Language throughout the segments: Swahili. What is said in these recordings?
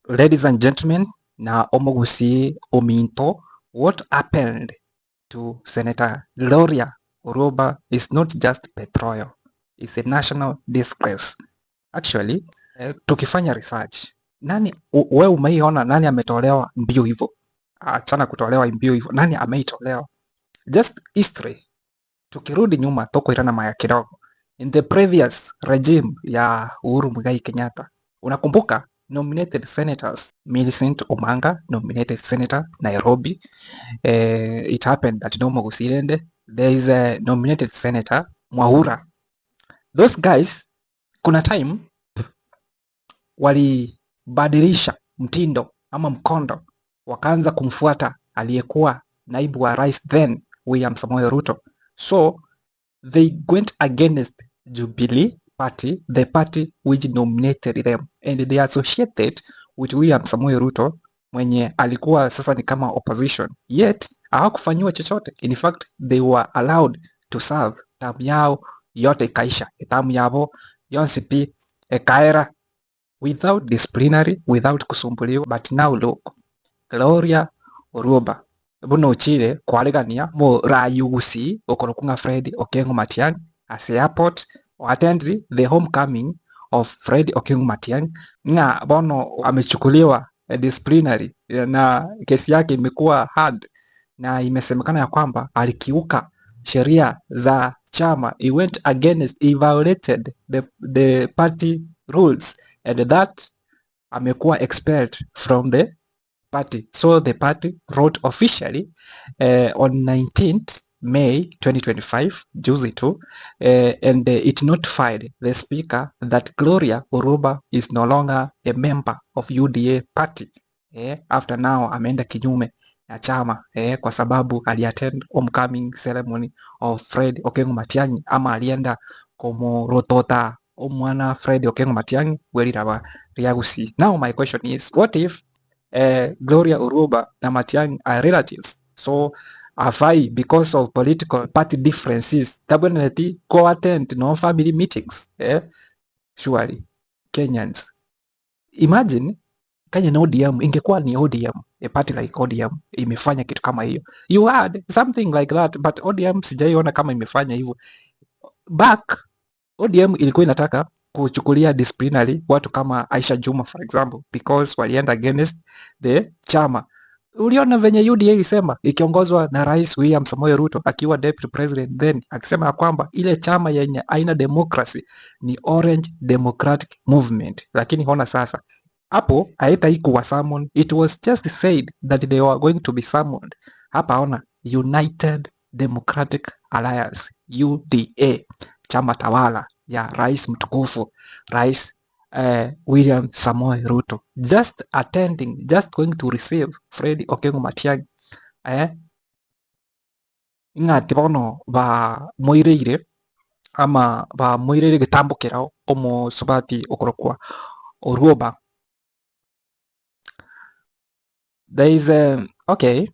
Ladies and gentlemen, na omogusi ominto, what happened to Senator Gloria Orwoba is not just betrayal, it's a national disgrace. Actually, tukifanya research, nani wewe umeiona nani ametolewa mbio hivyo? Achana kutolewa mbio hivyo, nani ameitolewa? Just history. Tukirudi nyuma toko irana maya kidogo. In the previous regime ya Uhuru Muigai Kenyatta, unakumbuka nominated senators, Millicent Omanga, nominated senator Nairobi. It happened that Nomo Gusirende, there is a nominated senator Mwaura. Those guys, kuna time walibadilisha mtindo ama mkondo, wakaanza kumfuata aliyekuwa naibu wa rais then William Samoei Ruto. So they went against Jubilee Party, the party which nominated them, and they associated with William Samoei Ruto mwenye alikuwa sasa ni kama opposition, yet hawakufanyiwa chochote. In fact, they were allowed to serve, term yao yote ikaisha, term yao yonsi pi ekaera without disciplinary, without kusumbuliwa. But now look, Gloria Orwoba buno uchire kwaregania mo rayugusi okorokunga Fred Okengo Matiang'i as airport attend the homecoming of Fred Okengo Matiang'i nga bono amechukuliwa disciplinary na kesi yake imekuwa hard na imesemekana ya kwamba alikiuka sheria za chama. He went against, he violated the party rules and that amekuwa expelled from the party. So the party wrote officially on 19th May 2025, juzi tu, and it notified the speaker that Gloria Orwoba is no longer a member of UDA party. After now ameenda kinyume na chama kwa sababu aliattend homecoming ceremony of Fred Okengo Matiang'i ama alienda kumurotota omwana Fred Okengo Matiang'i werira riagusi. Now my question is, what if Gloria Orwoba na Matiang'i are relatives? So afai because of political party differences taboneti go attend no family meetings. Surely Kenyans, imagine Kenya na ODM ingekuwa ni ODM, a party like ODM imefanya kitu kama hiyo, you had something like that, but ODM sijaiona kama imefanya hivyo. Back ODM ilikuwa inataka kuchukulia disciplinary watu kama Aisha Juma for example, because walienda against the chama. Uliona venye UDA ilisema ikiongozwa na Rais William Samoei Ruto akiwa deputy president then, akisema kwamba ile chama yenye aina democracy ni Orange Democratic Movement. Lakini hona sasa hapo haitaikuwa summon, it was just said that they were going to be summoned. Hapa ona United Democratic Alliance, UDA, chama tawala ya rais mtukufu Rais William Samoei Ruto, just attending, just going to receive Fred Okengo Matiang'i ing'ati bono ba moireire ama ba moireire gitambukira omo subati okorokwa Orwoba. There is okay,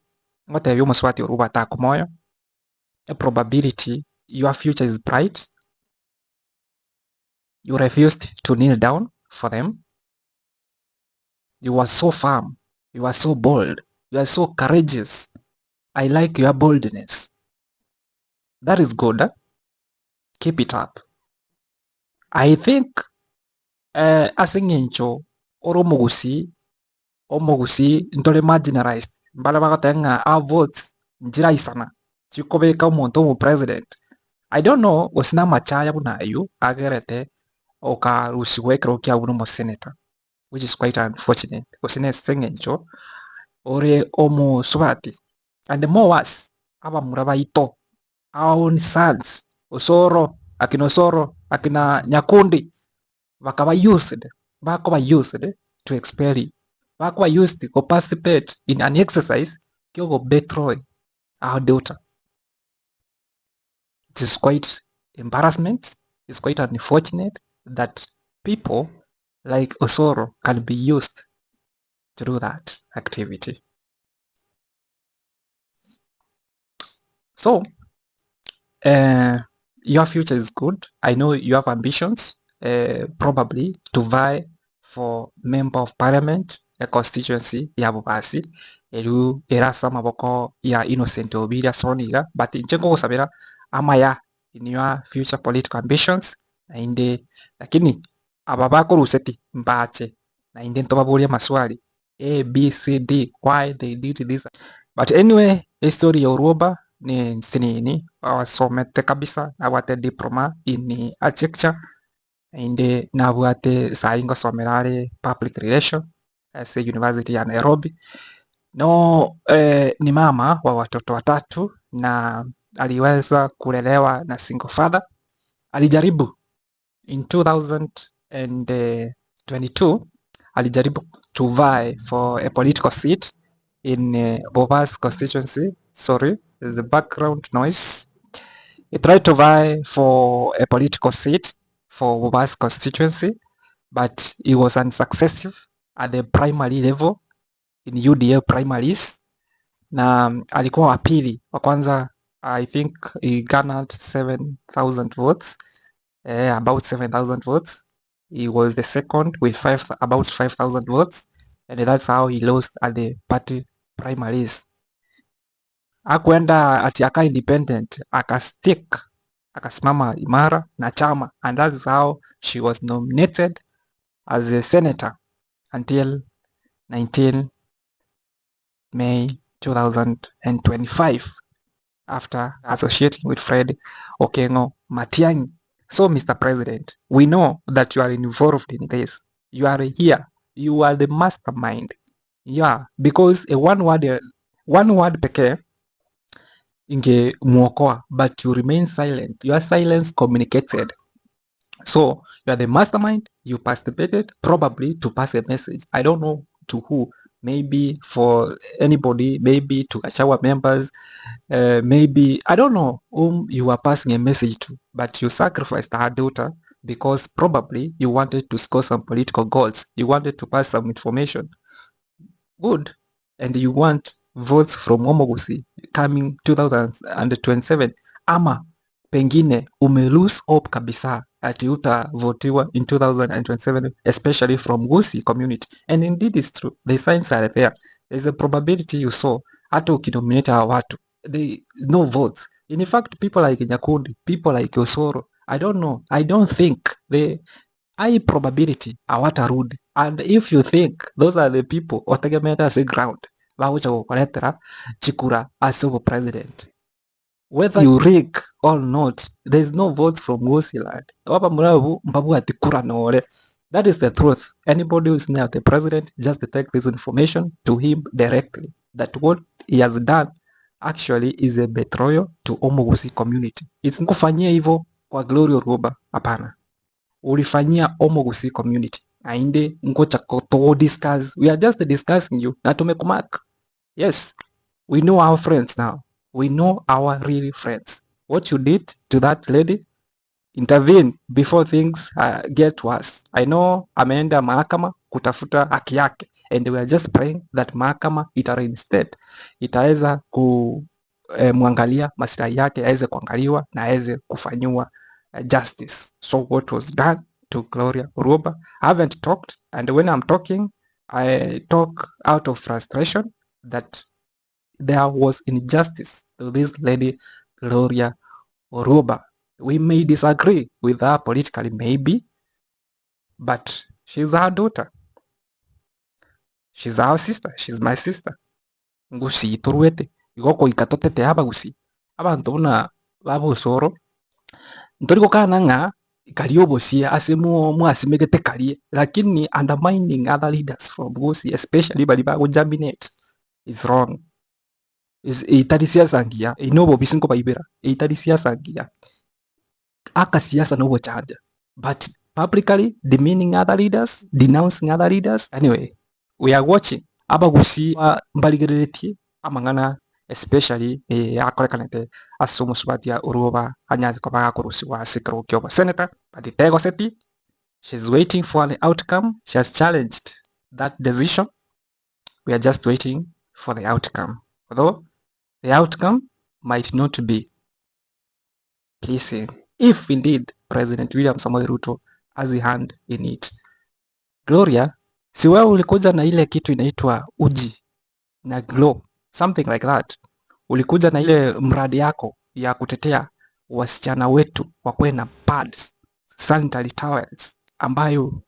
whatever you muswati Orwoba takumoyo, a probability your future is bright. You refused to kneel down for them. You were so firm. You were so bold. You are so courageous. I like your boldness. That is good. Keep it up. I think asingincho oromogusi ntole marginalized mbala bagatenga our votes njira isana chikobeka umuntu mu president. I don't know wasina machaya bunayo agerete okarusiwekero kya buno mo senator, which is quite unfortunate. Wasine sengencho ore omo subati, and the more worse aba muraba ito our own sons Osoro, akina Osoro, akina Nyakundi bakaba used to expel you, bakaba used to participate in an exercise kyo betray our daughter. It is quite embarrassment. It's quite unfortunate that people like Osoro can be used to do that activity. So your future is good. I know you have ambitions, probably to vie for member of parliament ya constituency ya Bubasi riu irasa maboko ya Innocent Obiria Soniga but inche ngugusabira amaya in your future political ambitions na indi lakini aba bakuruseti mbache na indi ntobaburia maswali A, B, C, D why they did this but anyway history ya Orwoba ni sinini wasomete kabisa awate diploma in architecture indi nabwate sai ngosomera ari public relation as a university ya Nairobi no ni mama wa watoto watatu na aliweza kulelewa na single father. Alijaribu in 2022 alijaribu to vie for a political seat in Bobas constituency. Sorry, there's a background noise. He tried to vie for a political seat for Bobas constituency, but he was unsuccessful at the primary level in UDA primaries, na alikuwa wa pili. Wa kwanza I think he garnered 7,000 votes, about 7,000 votes. He was the second with about 5,000 votes, and that's how he lost at the party primaries. Hakuenda ati aka independent, akastick, akasimama imara na chama, and that's how she was nominated as a senator until 19 May 2025 after associating with Fred Okengo Matiang'i. So, Mr. President, we know that you are involved in this. You are here. You are the mastermind. Yeah, because a one word pekee ingemuokoa, but you remain silent. Your silence communicated. So, you are the mastermind. You participated probably to pass a message. I don't know to who. Maybe for anybody, maybe to Gachagua members, maybe, I don't know whom you are passing a message to, but you sacrificed her daughter because probably you wanted to score some political goals. You wanted to pass some information. Good. And you want votes from Omogusi coming 2027. Ama pengine lose hope kabisa ati utavotiwa in 2027, especially from Gusii community. And indeed it's true. The signs are there. There's a probability you saw hata ukinominate hawa watu no votes. In fact, people like Nyakundi, people like Osoro, I don't know. I don't think the high probability hawatarudi. And if you think those are the people wategemeeta as a ground bagucha gukoretera Chikura as a president, whether you rig or not, there's no votes from Gusii land. Wapa murabu mbabu ati kura nore. That is the truth. Anybody who is near the president, just take this information to him directly. That what he has done actually is a betrayal to Gusii community. It's kufanyia hivyo kwa Gloria Orwoba, hapana. Ulifanyia Gusii community. Ainde ngocha to discuss. We are just discussing you na tumekumark. Yes, we know our friends now. We know our real friends. What you did to that lady, intervene before things get worse. I know ameenda mahakama kutafuta haki yake, and we are just praying that mahakama itareinstate, itaweza kumwangalia maslahi yake aweze kuangaliwa na aweze kufanyiwa justice. So what was done to Gloria Orwoba, I haven't talked, and when I'm talking, I talk out of frustration that there was injustice to this lady Gloria Orwoba. We may disagree with her politically, maybe, but she's our daughter. She's our sister. She's my sister. Gusii turwete igoko ikatotete aba Gusii abantu buna babusoro ntori gukana nga kariobosia asemu mwasimegete karie, lakini undermining other leaders from Gusii, especially bali ba germinate, is wrong. Is itari siasa ngia inobo bisinko baibera itari siasa ngia aka siasa no chanja, but publicly demeaning other leaders, denouncing other leaders. Anyway, we are watching aba Gusii mbaligeretie amangana, especially akorekanete asumusbatia Orwoba anyazi ko bagakurusiwa sikro kyoba senator but itego seti. She's waiting for an outcome. She has challenged that decision. We are just waiting for the outcome, although the outcome might not be pleasing if indeed President William Samoei Ruto has a hand in it. Gloria Si wewe ulikuja na ile kitu inaitwa uji na glow, something like that. Ulikuja na ile mradi yako ya kutetea wasichana wetu wakuwe na pads, sanitary towels, ambayo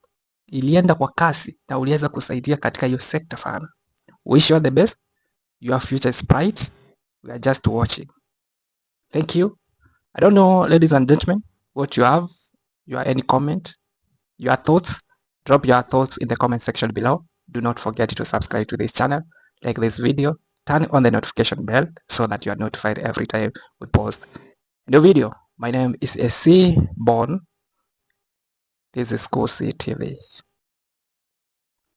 ilienda kwa kasi na uliweza kusaidia katika hiyo sekta sana. Wish you all the best. Your future is bright. We are just watching. Thank you. I don't know, ladies and gentlemen, what you have, any comment, your thoughts. Drop your thoughts in the comment section below. Do not forget to subscribe to this channel, like this video, turn on the notification bell so that you are notified every time we post a new video. My name is SC Born. This is School TV.